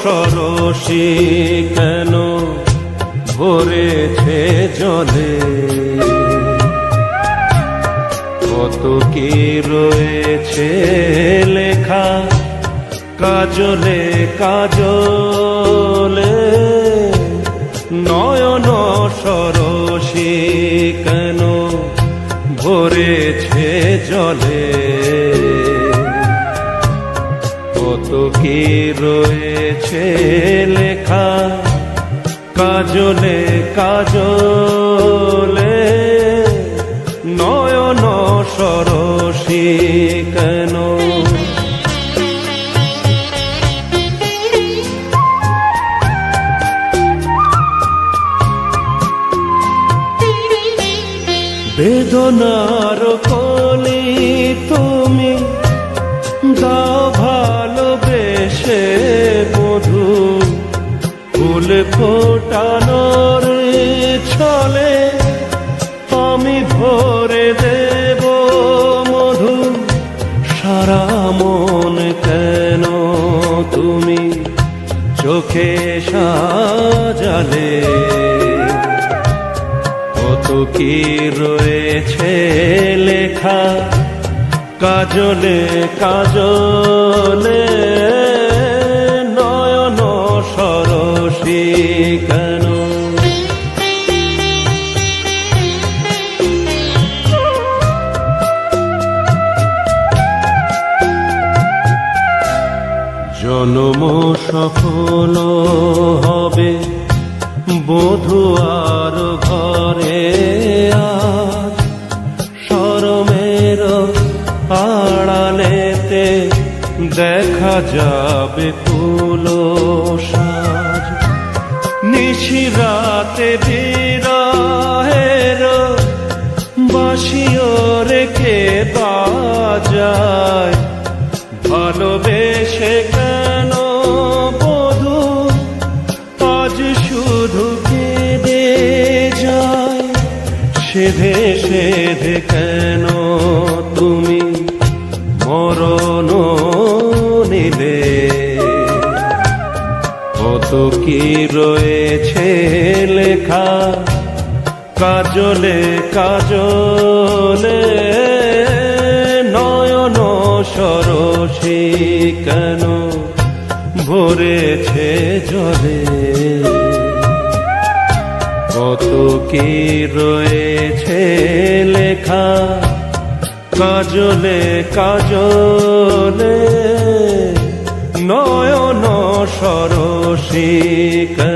সরসী কেন ভরেছে জলে, কত কি রয়েছে লেখা কাজলে কাজলে। নয়ন সরসী কেন ভরেছে জলে, কত কি রয়েছে লেখা কাজলে কাজলে। নয়ন সরসী কেন, বেদনার কলি তুমি দাও ভালোবেসে মধু, ফুল ফোটানোর ছলে আমি ভরে দেব মধু। সারা মন কেন তুমি চোখে সাজালে, কত কি রয়েছে লেখা কাজলে কাজলে। নয়ন সরসী কেন, জন্ম সফল হবে বধূয়ার ঘরে, আজ শরমের আড়ালেতে দেখা যাবে ফুলো সাজ। নিশিরাতে বিরহের বাঁশিও রেখে বাজায়, ভালোবেসে কেন বধূ আজ শুধু কেঁদে যায়। সেধে সেধে কেন তুমি মরণ নিলে, কত কি রয়েছে লেখা কাজলে কাজলে। নয়ন সরসী কেন ভরেছে জলে, কত কি রয়েছে লেখা কাজলে কাজলে। নয়ন সরসী কেন।